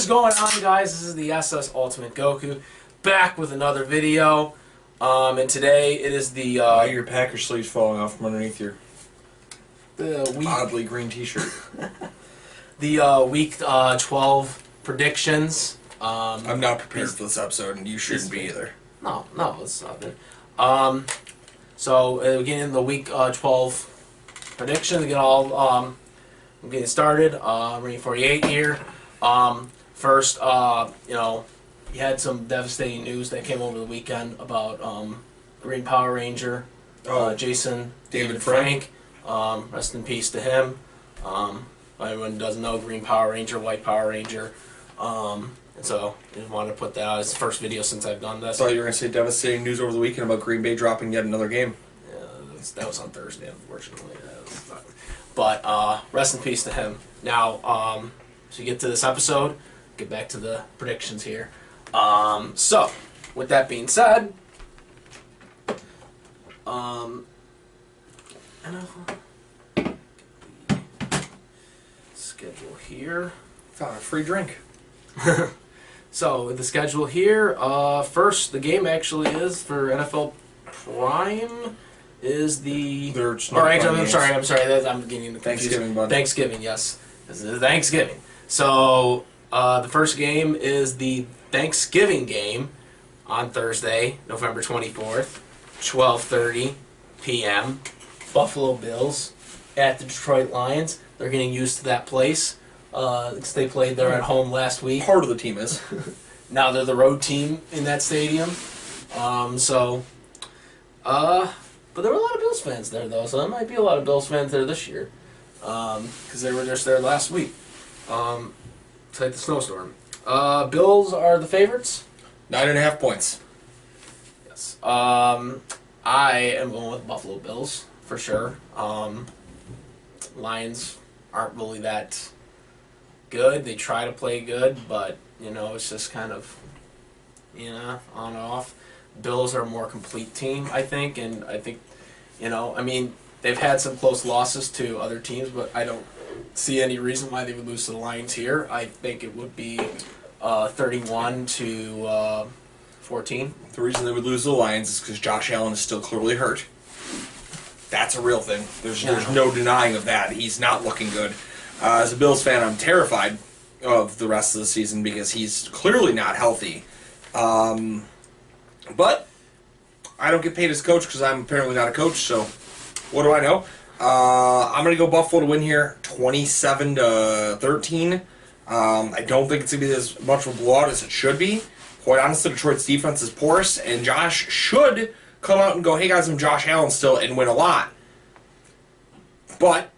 is going on, guys? This is the SS Ultimate Goku, back with another video. And today it is the Why are your Packer sleeves falling off from underneath your week oddly green T-shirt? the week 12 predictions. I'm not prepared for this episode, and you shouldn't be either. No, it's not good. So beginning the week 12 predictions, get all I'm getting started. Ring 48 here. First, you had some devastating news that came over the weekend about Green Power Ranger, Jason David Frank. Rest in peace to him. Everyone doesn't know Green Power Ranger, White Power Ranger. And so I just wanted to put that out. It's the first video since I've done this. I thought you were going to say devastating news over the weekend about Green Bay dropping yet another game. Yeah, that was on Thursday, unfortunately. But rest in peace to him. Now, so you get to this episode, get back to the predictions here. So, with that being said, schedule here. Found a free drink. So, with the schedule here, first, the game actually is for NFL Prime. Is the... I'm sorry. I'm getting the Thanksgiving, bud. Thanksgiving, yes. This is Thanksgiving. So, the first game is the Thanksgiving game on Thursday, November 24th, 12:30 p.m. Buffalo Bills at the Detroit Lions. They're getting used to that place because they played there at home last week. Part of the team is. Now they're the road team in that stadium. But there were a lot of Bills fans there, though, so there might be a lot of Bills fans there this year because they were just there last week. It's like the snowstorm. Bills are the favorites. 9.5 points. Yes. I am going with Buffalo Bills for sure. Lions aren't really that good. They try to play good, but it's just kind of on and off. Bills are a more complete team, I think, and I think they've had some close losses to other teams, but I don't see any reason why they would lose to the Lions here. I think it would be 31-14. The reason they would lose to the Lions is because Josh Allen is still clearly hurt. That's a real thing. There's no denying of that. He's not looking good. As a Bills fan, I'm terrified of the rest of the season because he's clearly not healthy. But I don't get paid as coach because I'm apparently not a coach, so what do I know? I'm going to go Buffalo to win here, 27-13. I don't think it's going to be as much of a blowout as it should be. Quite honestly, Detroit's defense is porous, and Josh should come out and go, hey guys, I'm Josh Allen still, and win a lot. But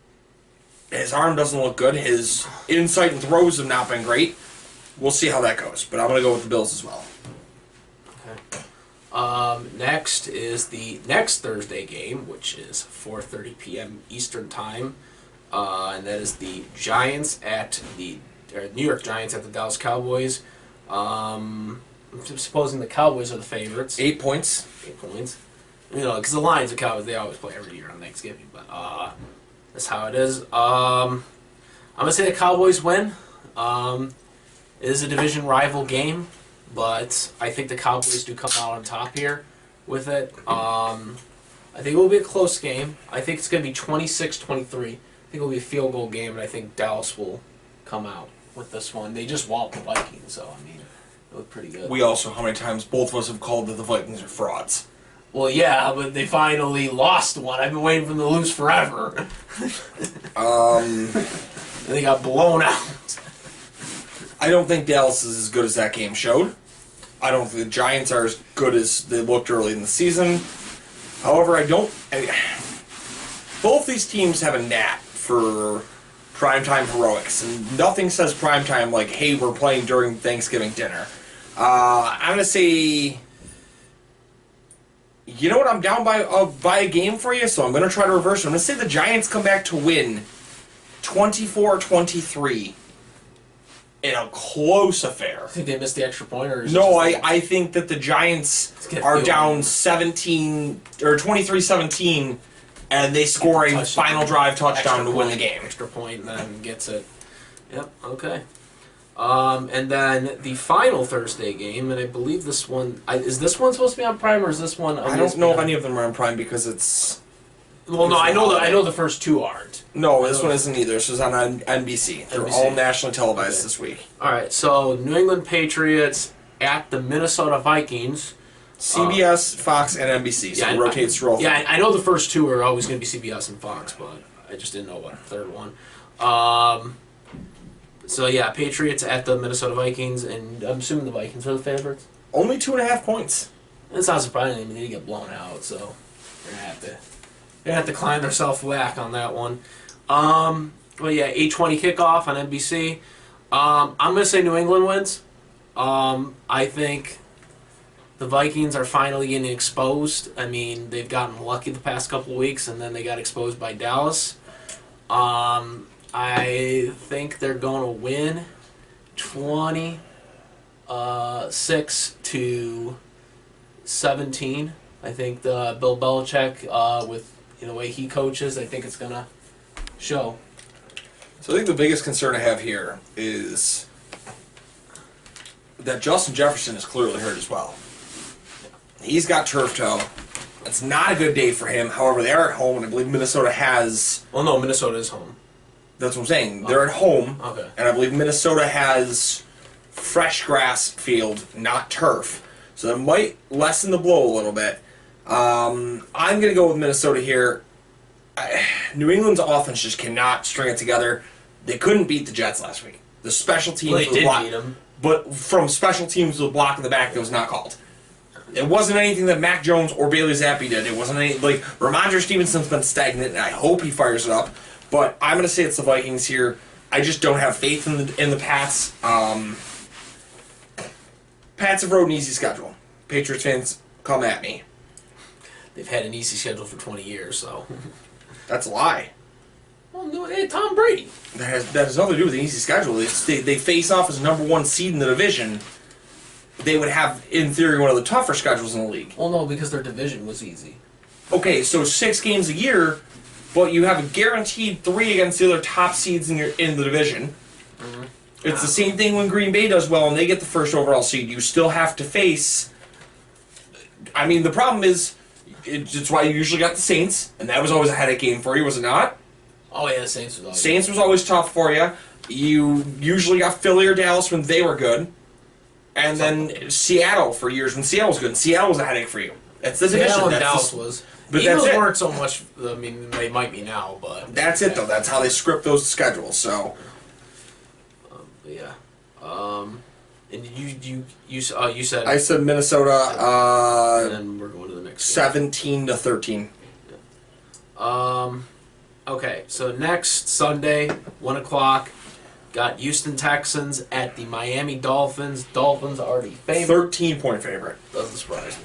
his arm doesn't look good. His insight and throws have not been great. We'll see how that goes, but I'm going to go with the Bills as well. Next is the next Thursday game, which is 4:30 p.m. Eastern Time, and that is the New York Giants at the Dallas Cowboys. I'm supposing the Cowboys are the favorites. 8 points. 8 points. Because the Lions and Cowboys, they always play every year on Thanksgiving, but that's how it is. I'm gonna say the Cowboys win. It is a division rival game. But I think the Cowboys do come out on top here with it. I think it will be a close game. I think it's going to be 26-23. I think it will be a field goal game, and I think Dallas will come out with this one. They just walloped the Vikings, so, it looked pretty good. We also, how many times both of us have called that the Vikings are frauds? Well, yeah, but they finally lost one. I've been waiting for them to lose forever. And they got blown out. I don't think Dallas is as good as that game showed. I don't think the Giants are as good as they looked early in the season. However, both these teams have a knack for primetime heroics, and nothing says primetime like, hey, we're playing during Thanksgiving dinner. I'm going to say, you know what, I'm down by a game for you, so I'm going to try to reverse it. I'm going to say the Giants come back to win 24-23. In a close affair. I think they missed the extra point, or no? I think that the Giants are down 23-17, and they score a final drive touchdown to win the game. Extra point, and then gets it. Yep. Okay. And then the final Thursday game, and I believe this one is this one supposed to be on Prime or is this one? I don't know if any of them are on Prime because it's. Well, no, I know the first two aren't. No, this one isn't either. This was on NBC. They're all nationally televised this week. All right, so New England Patriots at the Minnesota Vikings. CBS, Fox, and NBC. So it rotates through all three. Yeah, I know the first two are always going to be CBS and Fox, but I just didn't know about the third one. So yeah, Patriots at the Minnesota Vikings, and I'm assuming the Vikings are the favorites. Only 2.5 points. It's not surprising. I mean, they get blown out, so they're gonna have to climb their self-whack on that one. Well, yeah, 8:20 kickoff on NBC. I'm gonna say New England wins. I think the Vikings are finally getting exposed. I mean, they've gotten lucky the past couple of weeks, and then they got exposed by Dallas. I think they're going to win 26-17. I think the Bill Belichick, with the way he coaches, I think it's going to show. So I think the biggest concern I have here is that Justin Jefferson is clearly hurt as well. He's got turf toe. It's not a good day for him. However, they are at home, and I believe Minnesota has... Well, no, Minnesota is home. That's what I'm saying. They're at home, and I believe Minnesota has fresh grass field, not turf. So that might lessen the blow a little bit. I'm going to go with Minnesota here. New England's offense just cannot string it together. They couldn't beat the Jets last week. The special teams Well, they did beat them. But from special teams with a block in the back that was not called. It wasn't anything that Mac Jones or Bailey Zappi did. It wasn't any Ramondre Stevenson's been stagnant, and I hope he fires it up. But I'm going to say it's the Vikings here. I just don't have faith in the Pats. Pats have rode an easy schedule. Patriots fans, come at me. They've had an easy schedule for 20 years, so. That's a lie. Well, no, hey, Tom Brady. That has nothing to do with an easy schedule. They face off as number one seed in the division. They would have, in theory, one of the tougher schedules in the league. Well, no, because their division was easy. Okay, so 6 games a year, but you have a guaranteed 3 against the other top seeds in the division. Mm-hmm. It's the same thing when Green Bay does well and they get the first overall seed. You still have to face... I mean, the problem is, it's why you usually got the Saints, and that was always a headache game for you, was it not? Oh, yeah, the Saints was always... Saints was always tough for you. You usually got Philly or Dallas when they were good. And then Seattle for years when Seattle was good. And Seattle was a headache for you. That's the division. Seattle and Dallas was. But Eagles that's it. weren't so much. I mean, they might be now, but that's it though. That's how they script those schedules. So. Yeah. And you said. I said Minnesota. And then we're going to the next. 17-13. Yeah. Okay, so next Sunday, 1:00. Got Houston Texans at the Miami Dolphins. Dolphins already favored. 13-point favorite. Doesn't surprise me.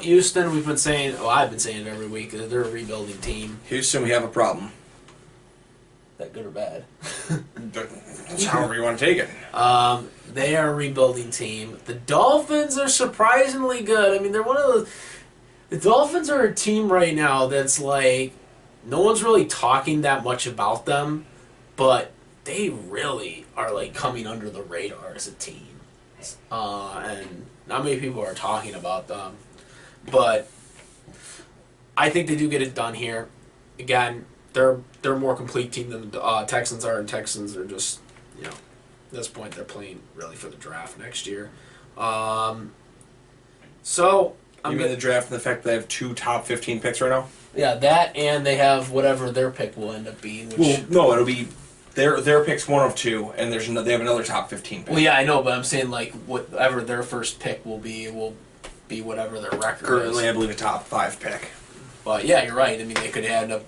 Houston, we've been saying, I've been saying it every week, they're a rebuilding team. Houston, we have a problem. That good or bad? That's however you want to take it. They are a rebuilding team. The Dolphins are surprisingly good. I mean, they're one of the... The Dolphins are a team right now that's like... No one's really talking that much about them. But they really are like coming under the radar as a team, and not many people are talking about them. But I think they do get it done here. Again, they're a more complete team than the Texans are, and Texans are just at this point they're playing really for the draft next year. So you mean the draft and the fact that they have 2 top 15 picks right now? Yeah, that and they have whatever their pick will end up being. Which, well, no, it'll be. Their pick's 1 of 2, and they have another top 15 pick. Well, yeah, I know, but I'm saying like whatever their first pick will be whatever their record Currently, is. I believe a top 5 pick. But yeah, you're right. I mean, they could end up,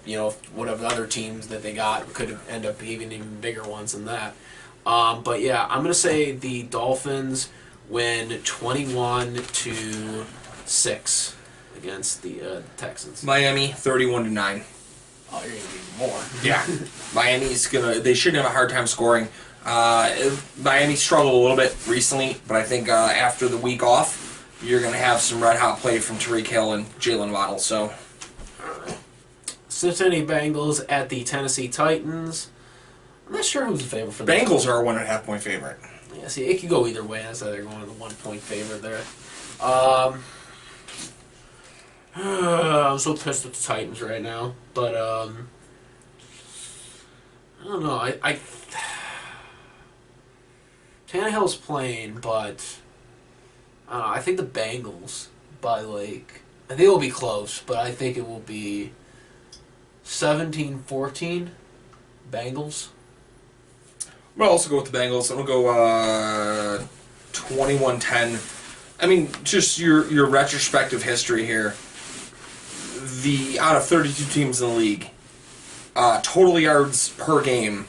whatever other teams that they got could end up even bigger ones than that. But yeah, I'm gonna say the Dolphins win 21-6 against the Texans. Miami 31-9. Oh, you're gonna be more. Yeah, Miami's gonna. They shouldn't have a hard time scoring. Miami struggled a little bit recently, but I think after the week off, you're gonna have some red hot play from Tyreek Hill and Jalen Waddle. So, Cincinnati Bengals at the Tennessee Titans. I'm not sure who's the favorite for the Bengals are a 1.5 point favorite. Yeah, see, it could go either way. That's why they're going to the 1 point favorite there. I'm so pissed at the Titans right now, but I don't know. I Tannehill's playing, but I don't know. I think the Bengals by I think it will be close, but I think it will be 17-14 Bengals. I'm going to also go with the Bengals. I'm going to go 21-10. I mean, just your retrospective history here. Out of 32 teams in the league, total yards per game,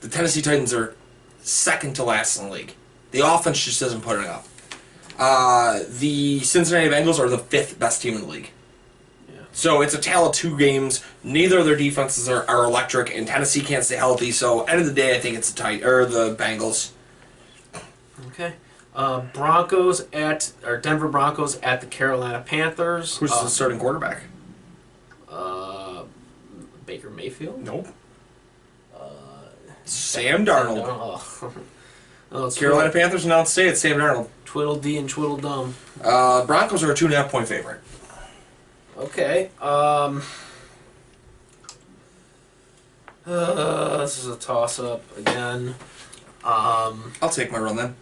the Tennessee Titans are second to last in the league. The offense just doesn't put it up. The Cincinnati Bengals are the 5th best team in the league. Yeah. So it's a tale of two games. Neither of their defenses are electric, and Tennessee can't stay healthy. So end of the day, I think it's the Bengals. Okay. Denver Broncos at the Carolina Panthers. Who's the starting quarterback? Baker Mayfield? Nope. Sam Darnold. Oh, Carolina Panthers announced today it's Sam Darnold. Twiddledee and Twiddledum. Broncos are a 2.5 point favorite. Okay. This is a toss-up again. I'll take my run then.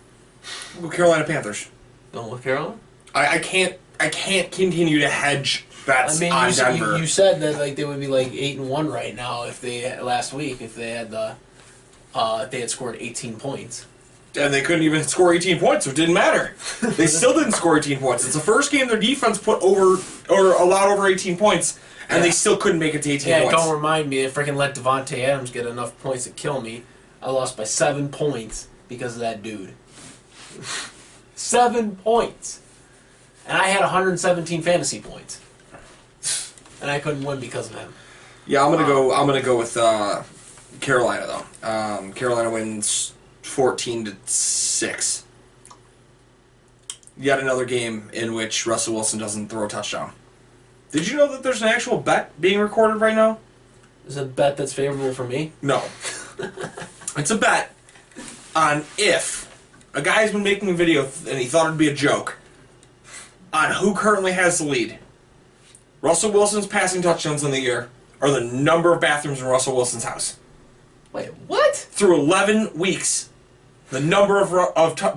We'll go Carolina Panthers. Going with Carolina? I can't continue to hedge bets on Denver. You said that they would be 8-1 right now if they last week if they had scored 18 points. And they couldn't even score 18 points, so it didn't matter. They still didn't score 18 points. It's the first game their defense put over or allowed over 18 points, and they still couldn't make it to 18 points. Yeah, don't remind me. They freaking let Devontae Adams get enough points to kill me. I lost by 7 points because of that dude. 7 points. And I had 117 fantasy points. And I couldn't win because of him. Yeah, I'm gonna go with Carolina though. Carolina wins 14-6. Yet another game in which Russell Wilson doesn't throw a touchdown. Did you know that there's an actual bet being recorded right now? Is it a bet that's favorable for me? No. It's a bet on if a guy's been making a video and he thought it'd be a joke on who currently has the lead. Russell Wilson's passing touchdowns in the year or the number of bathrooms in Russell Wilson's house. Wait, what? Through 11 weeks, the number of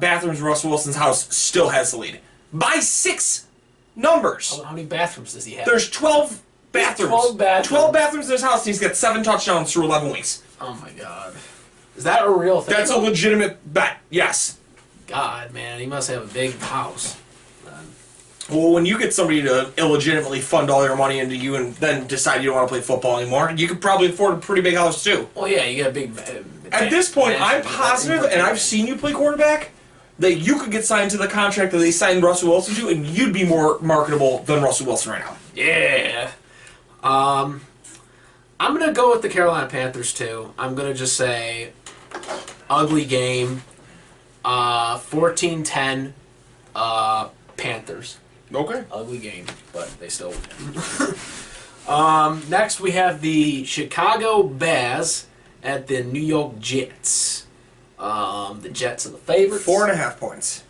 bathrooms in Russell Wilson's house still has the lead. By 6 numbers. How many bathrooms does he have? There's 12 bathrooms. 12 bathrooms. 12 bathrooms in his house, and he's got 7 touchdowns through 11 weeks. Oh my god. Is that a real thing? That's a legitimate bet, yes. God, man, he must have a big house. Well, when you get somebody to illegitimately fund all your money into you and then decide you don't want to play football anymore, you could probably afford a pretty big house too. Well, yeah, you get a big... At this point, I'm positive, and I've seen you play quarterback, that you could get signed to the contract that they signed Russell Wilson to, and you'd be more marketable than Russell Wilson right now. Yeah. I'm going to go with the Carolina Panthers, too. I'm going to just say ugly game. 14-10 Panthers. Okay. Ugly game, but they still win. Next, we have the Chicago Bears at the New York Jets. The Jets are the favorites. 4.5 points.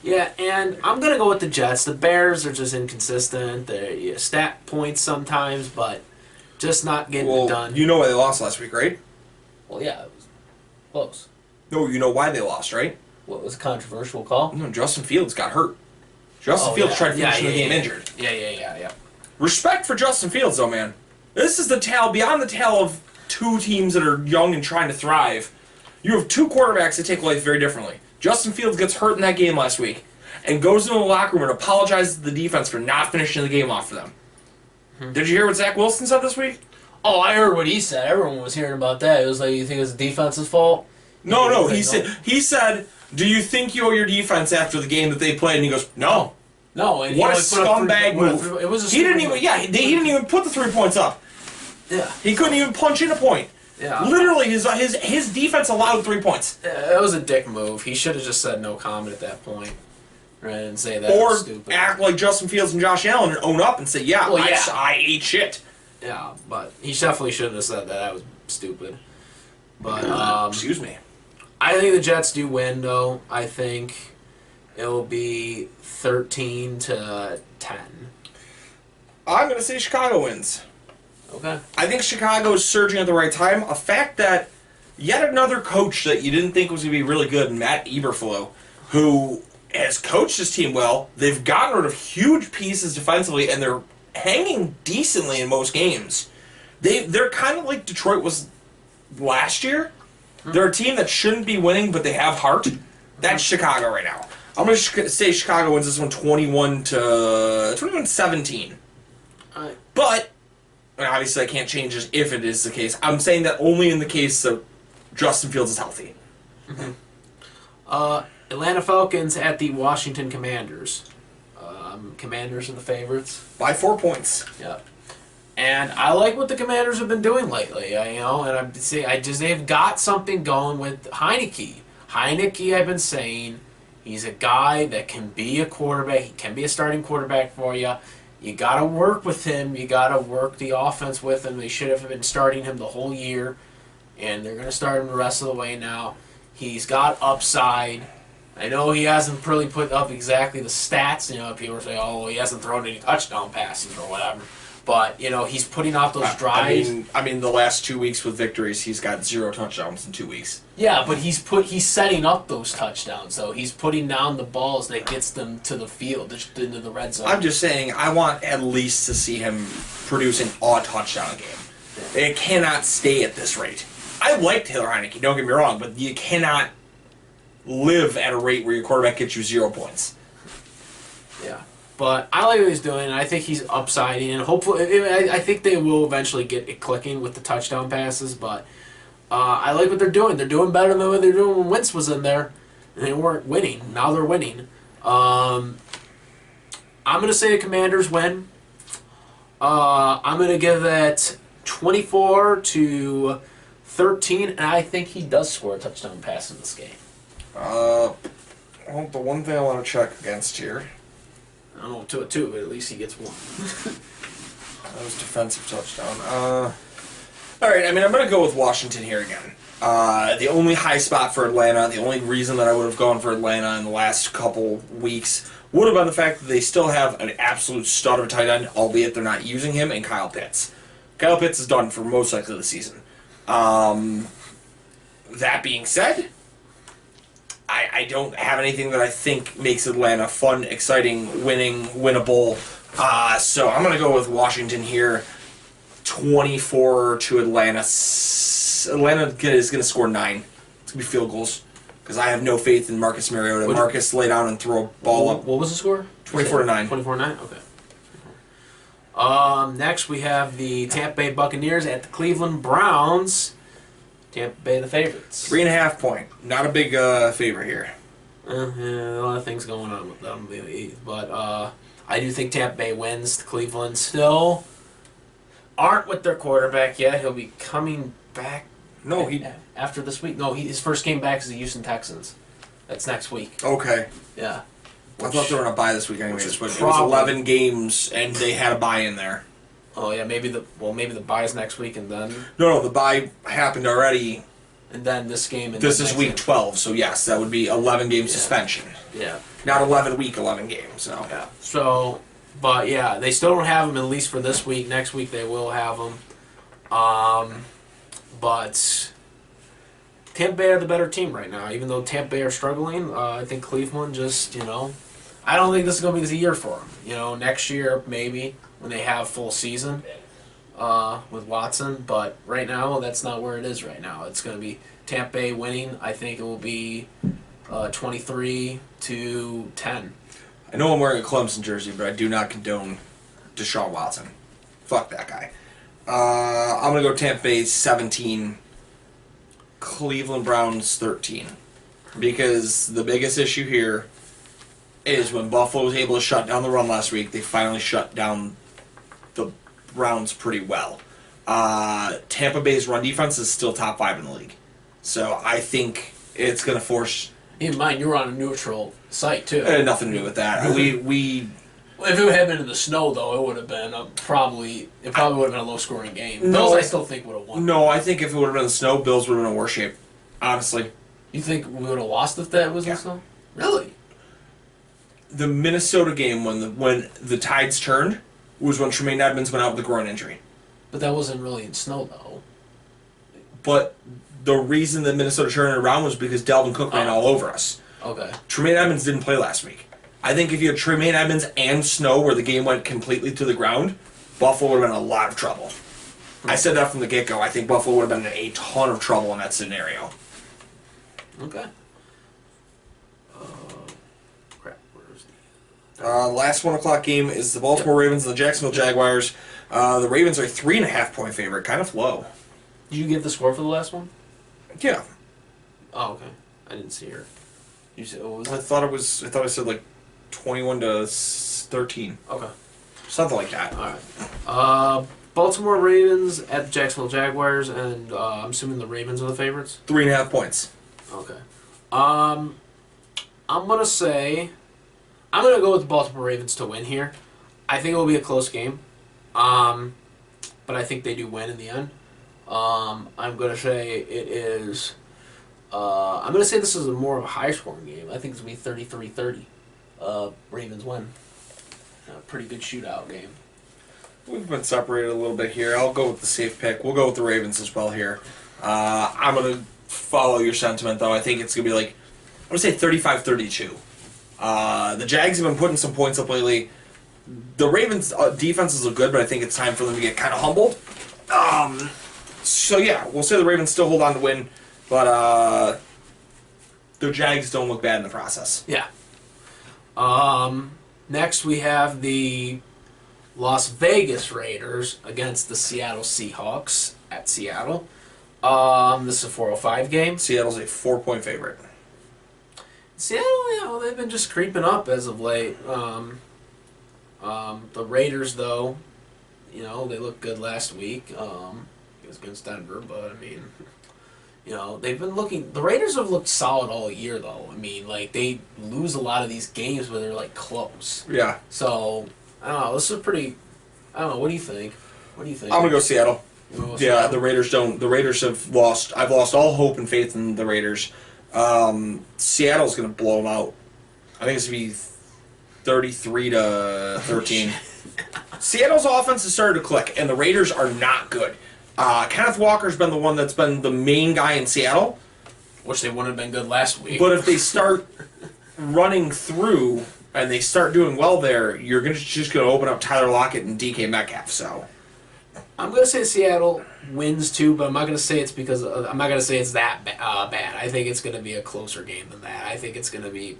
Yeah, and I'm going to go with the Jets. The Bears are just inconsistent. They're stat points sometimes, but just not getting it done. You know why they lost last week, right? Well, yeah, it was close. No, you know why they lost, right? What was a controversial call? No, Justin Fields got hurt. Justin Fields tried to finish the game injured. Yeah. Respect for Justin Fields, though, man. This is the tale, beyond the tale of two teams that are young and trying to thrive. You have two quarterbacks that take life very differently. Justin Fields gets hurt in that game last week and goes into the locker room and apologizes to the defense for not finishing the game off for them. Did you hear what Zach Wilson said this week? Oh, I heard what he said. Everyone was hearing about that. It was like, you think it's the defense's fault? No. He said, do you think you owe your defense after the game that they played? And he goes, no. No, and what a scumbag move! It was a he didn't even. Yeah, he didn't even put the 3 points up. Yeah, he couldn't even punch in a point. Yeah, literally, his defense allowed 3 points. It was a dick move. He should have just said no comment at that point, right? And say that or was stupid. Act like Justin Fields and Josh Allen and own up and say, I ate shit. Yeah, but he definitely should have said that. That was stupid. But Excuse me. I think the Jets do win, though. I think it will be 13-10. I'm going to say Chicago wins. Okay. I think Chicago is surging at the right time. A fact that yet another coach that you didn't think was going to be really good, Matt Eberflus, who has coached his team well. They've gotten rid of huge pieces defensively, and they're hanging decently in most games. They're kind of like Detroit was last year. They're a team that shouldn't be winning, but they have heart. That's Chicago right now. I'm going to say Chicago wins this one 21-17. But obviously I can't change this if it is the case. I'm saying that only in the case that Justin Fields is healthy. Atlanta Falcons at the Washington Commanders. Commanders are the favorites. By 4 points. Yeah. And I like what the Commanders have been doing lately, and they've got something going with Heineke. Heineke, I've been saying, he's a guy that can be a quarterback. He can be a starting quarterback for you. You got to work with him. You got to work the offense with him. They should have been starting him the whole year, and they're going to start him the rest of the way now. He's got upside. I know he hasn't really put up exactly the stats. People say, oh, he hasn't thrown any touchdown passes or whatever. But, he's putting out those drives. I mean, the last 2 weeks with victories, he's got 0 touchdowns in 2 weeks. Yeah, but he's setting up those touchdowns, though. He's putting down the balls that gets them to the field, into the red zone. I'm just saying, I want at least to see him produce an odd touchdown game. It cannot stay at this rate. I like Taylor Heineke, don't get me wrong, but you cannot live at a rate where your quarterback gets you 0 points. Yeah. But I like what he's doing, and I think he's upsiding, and hopefully, I think they will eventually get it clicking with the touchdown passes, but I like what they're doing. They're doing better than what they're doing when Wentz was in there, and they weren't winning. Now they're winning. I'm going to say the Commanders win. I'm going to give that 24-13, and I think he does score a touchdown pass in this game. Well, the one thing I want to check against here. I don't know, 2-2, but at least he gets one. That was defensive touchdown. All right, I'm going to go with Washington here again. The only high spot for Atlanta, the only reason that I would have gone for Atlanta in the last couple weeks would have been the fact that they still have an absolute stud of a tight end, albeit they're not using him, and Kyle Pitts. Kyle Pitts is done for most likely the season. That being said, I don't have anything that I think makes Atlanta fun, exciting, winnable. So I'm going to go with Washington here. 24 to Atlanta. Atlanta is going to score 9. It's going to be field goals because I have no faith in Marcus Mariota. Marcus lay down and throw a ball up. What was the score? 24-9. 24-9? Okay. Next we have the Tampa Bay Buccaneers at the Cleveland Browns. Tampa Bay the favorites. 3.5 point. Not a big favorite here. Yeah, a lot of things going on with them. But I do think Tampa Bay wins. Cleveland still aren't with their quarterback yet. He'll be coming back after this week. No, his first game back is the Houston Texans. That's next week. Okay. Yeah. I thought they were on a bye this week anyways, but it was 11 games and they had a bye in there. Oh yeah, maybe the bye is next week and then. No, the bye happened already. And then this game. And this is week 12, so yes, that would be 11 game suspension. Yeah. Not 11 games. No. Yeah. So, but yeah, they still don't have them at least for this week. Next week they will have them. But Tampa Bay are the better team right now. Even though Tampa Bay are struggling, I think Cleveland just I don't think this is going to be the year for them. Next year maybe when they have full season with Watson. But right now, that's not where it is right now. It's going to be Tampa Bay winning. I think it will be 23-10. I know I'm wearing a Clemson jersey, but I do not condone Deshaun Watson. Fuck that guy. I'm going to go Tampa Bay 17, Cleveland Browns 13. Because the biggest issue here is when Buffalo was able to shut down the run last week, they finally shut down the Browns pretty well. Tampa Bay's run defense is still top 5 in the league. So I think it's going to force... Keep in mind, you were on a neutral site, too. Nothing to do with that. Well, if it had been in the snow, though, it would have been probably would have been a low-scoring game. No, Bills, I still think would have won. No, I think if it would have been the snow, Bills would have been in worse shape. Honestly. You think we would have lost if that was in the snow? Really? The Minnesota game when the tides turned was when Tremaine Edmonds went out with a groin injury. But that wasn't really in snow, though. But the reason that Minnesota turned it around was because Dalvin Cook ran all over us. Okay. Tremaine Edmonds didn't play last week. I think if you had Tremaine Edmonds and snow where the game went completely to the ground, Buffalo would have been in a lot of trouble. I said that from the get-go. I think Buffalo would have been in a ton of trouble in that scenario. Okay. Crap, where is the... Last 1 o'clock game is the Baltimore Ravens and the Jacksonville Jaguars. The Ravens are 3.5-point favorite, kind of low. Did you give the score for the last one? Yeah. Oh, okay. I didn't see her. You said what was it? I thought I said like 21-13. Okay. Something like that. All right. Baltimore Ravens at the Jacksonville Jaguars, and I'm assuming the Ravens are the favorites. 3.5 points. Okay. I'm gonna go with the Baltimore Ravens to win here. I think it will be a close game. But I think they do win in the end. I'm gonna say it is. I'm gonna say this is more of a high scoring game. I think it's gonna be 33-30. Ravens win. A pretty good shootout game. We've been separated a little bit here. I'll go with the safe pick. We'll go with the Ravens as well here. I'm going to follow your sentiment, though. I think it's going to be like, I'm going to say 35-32. The Jags have been putting some points up lately. The Ravens' defenses look good, but I think it's time for them to get kind of humbled. So, yeah, we'll say the Ravens still hold on to win, but the Jags don't look bad in the process. Yeah. Next, we have the Las Vegas Raiders against the Seattle Seahawks at Seattle. This is a 4:05 game. Seattle's a 4-point favorite. Seattle, they've been just creeping up as of late. The Raiders, though, they looked good last week. It was against Denver, but I mean, they've been looking. The Raiders have looked solid all year, though. I mean, like they lose a lot of these games where they're like close. Yeah. So I don't know. This is pretty. I don't know. What do you think? I'm gonna go Seattle. Yeah, the Raiders don't. The Raiders have lost. I've lost all hope and faith in the Raiders. Seattle's gonna blow them out. I think it's gonna be 33-13. Seattle's offense has started to click, and the Raiders are not good. Kenneth Walker's been the one that's been the main guy in Seattle. Which they wouldn't have been good last week. But if they start running through and they start doing well there, you're just going to open up Tyler Lockett and DK Metcalf. So I'm going to say Seattle wins too, but I'm not going to say it's because I'm not going to say it's that bad. I think it's going to be a closer game than that. I think it's going to be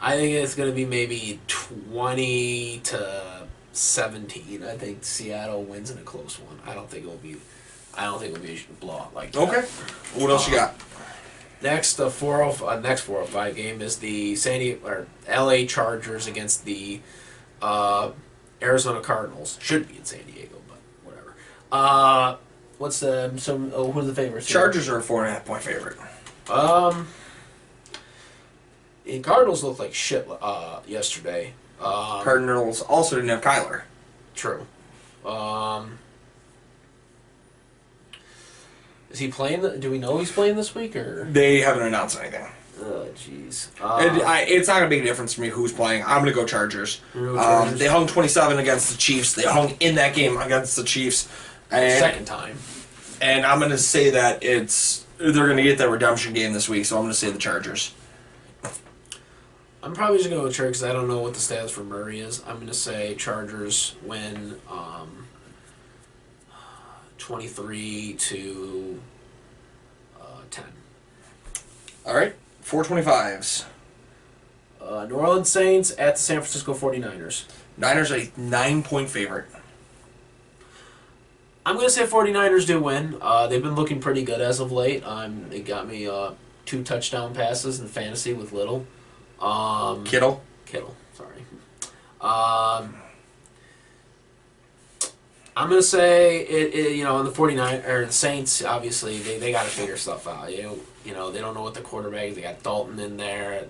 maybe 20-17. I think Seattle wins in a close one. I don't think it will be a blowout like that. Okay. What else you got? Next 4:05 game is the LA Chargers against the Arizona Cardinals. Should be in San Diego, but whatever. Who's the favorites? Chargers are a 4.5-point favorite. The Cardinals looked like shit yesterday. Cardinals also didn't have Kyler. True. Is he playing? Do we know he's playing this week or? They haven't announced anything. Oh, jeez. It's not going to make a difference for me who's playing. I'm going to go Chargers. Chargers. They hung 27 against the Chiefs. They hung in that game against the Chiefs. Second time. And I'm going to say that they're going to get that redemption game this week, so I'm going to say the Chargers. I'm probably just going to go Chargers because I don't know what the status for Murray is. I'm going to say Chargers win 23-10. All right, 425s. New Orleans Saints at the San Francisco 49ers. Niners a 9-point favorite. I'm going to say 49ers do win. They've been looking pretty good as of late. They got me 2 touchdown passes in fantasy with Little. Kittle, sorry. I'm gonna say it. On the 49 or the Saints, obviously they got to figure stuff out. They don't know what the quarterback is. They got Dalton in there.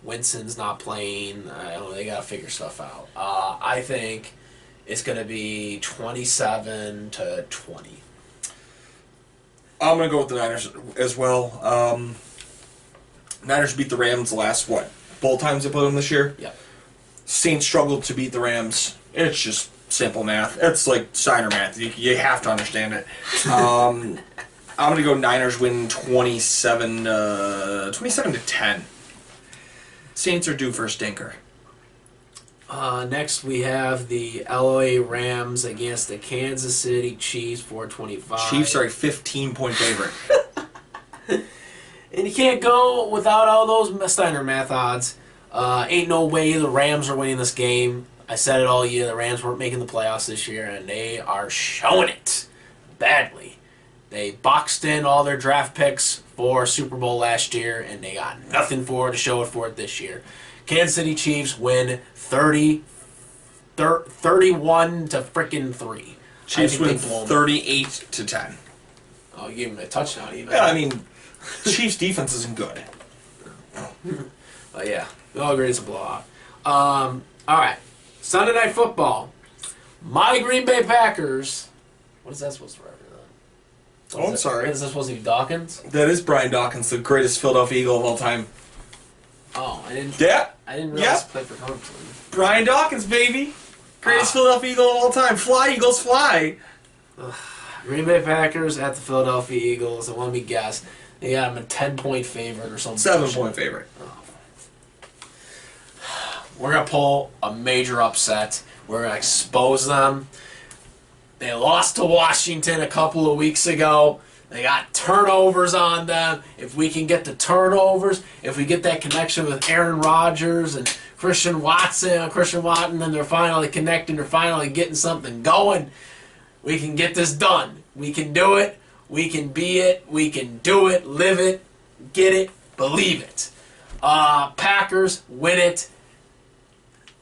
Winston's not playing. I don't know. They got to figure stuff out. I think it's going to be 27-20. I'm going to go with the Niners as well. Niners beat the Rams the last, both times they played them this year? Yep. Saints struggled to beat the Rams. It's just simple math. It's like Steiner math. You have to understand it. I'm going to go Niners win 27-10. Saints are due for a stinker. Next, we have the LA Rams against the Kansas City Chiefs, 425. Chiefs are a 15-point favorite. And you can't go without all those Steiner math odds. Ain't no way the Rams are winning this game. I said it all year. The Rams weren't making the playoffs this year, and they are showing it badly. They boxed in all their draft picks for Super Bowl last year, and they got nothing for it to show it for it this year. Kansas City Chiefs win 31 to freaking 3. Chiefs win 38-10. Oh, you gave him a touchdown even. Yeah, I mean, Chiefs defense isn't good. But yeah, we all agree it's a blowout. All right, Sunday Night Football. My Green Bay Packers. What is that supposed to represent? Oh, I'm sorry. Is that supposed to be Dawkins? That is Brian Dawkins, the greatest Philadelphia Eagle of all time. Oh, I didn't. Yeah. I didn't realize he played for Clemson. Brian Dawkins, baby. Greatest Philadelphia Eagle of all time. Fly, Eagles, fly. Green Bay Packers at the Philadelphia Eagles. And let me guess, they got them a 10-point favorite or something. 7-point favorite. Oh. We're going to pull a major upset. We're going to expose them. They lost to Washington a couple of weeks ago. They got turnovers on them. If we can get the turnovers, if we get that connection with Aaron Rodgers and Christian Watson, then they're finally connecting, they're finally getting something going, we can get this done. We can do it. We can be it. We can do it, live it, get it, believe it. Packers win it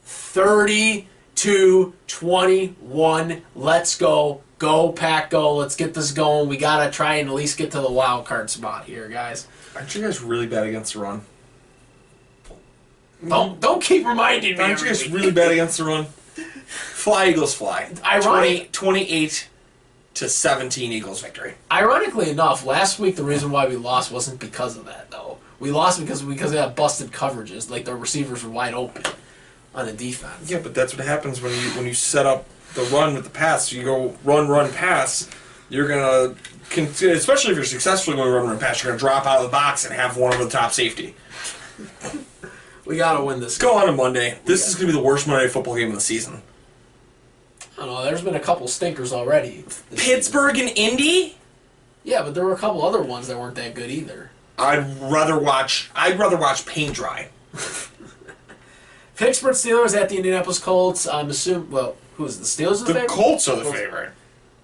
30-21. Let's go. Go, Pack, go. Let's get this going. We got to try and at least get to the wild card spot here, guys. Aren't you guys really bad against the run? Don't keep reminding me. Aren't you guys really bad against the run? Fly, Eagles, fly. 28-17 Eagles victory. Ironically enough, last week the reason why we lost wasn't because of that, though. We lost because they had busted coverages. Like, their receivers were wide open on the defense. Yeah, but that's what happens when you set up the run with the pass. You go run, pass. You're going to, especially if you're successfully going run, pass, you're going to drop out of the box and have one over the top safety. We got to win this game. Go on a Monday. This is going to be the worst Monday football game of the season. I don't know. There's been a couple stinkers already. Pittsburgh and Indy? Yeah, but there were a couple other ones that weren't that good either. I'd rather watch paint dry. Pittsburgh Steelers at the Indianapolis Colts. I'm assuming. Well, who is the Steelers? The favorite? Colts are the favorite.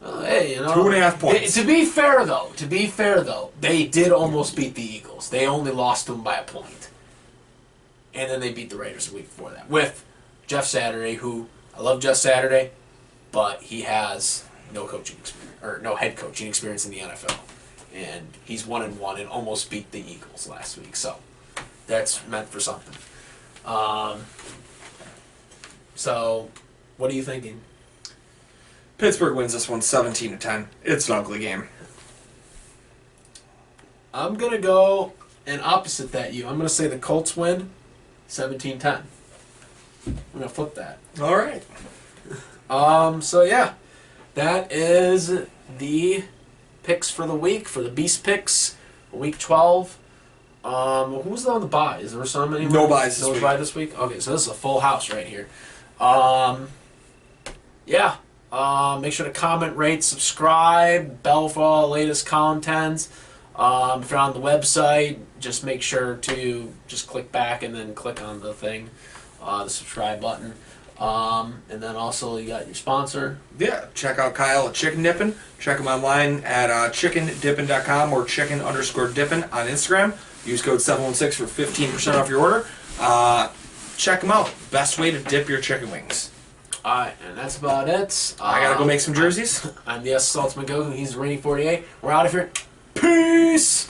Hey, 2.5 points. To be fair though, they did almost beat the Eagles. They only lost them by a point, and then they beat the Raiders a week before that with Jeff Saturday, who I love Jeff Saturday, but he has no coaching experience or no head coaching experience in the NFL, and he's 1-1 and almost beat the Eagles last week. So that's meant for something. So, what are you thinking? Pittsburgh wins this one 17-10. It's an ugly game. I'm going to go and opposite that you. I'm going to say the Colts win 17-10. I'm going to flip that. All right. So yeah, that is the picks for the week, for the Beast picks, week 12. Who's on the bye? Is there so many? No buys this week. No bye this week? Okay, so this is a full house right here. Yeah. Make sure to comment, rate, subscribe, bell for all the latest contents. If you're on the website, just make sure to just click back and then click on the thing, the subscribe button. And then also you got your sponsor. Yeah, check out Kyle at Chicken Dippin'. Check him online at chickendippin.com or chicken_dippin' on Instagram. Use code 716 for 15% off your order. Check him out. Best way to dip your chicken wings. Alright, and that's about it. I gotta go make some jerseys. I'm the Ultimate Goku. He's the Rainy 48. We're out of here. Peace!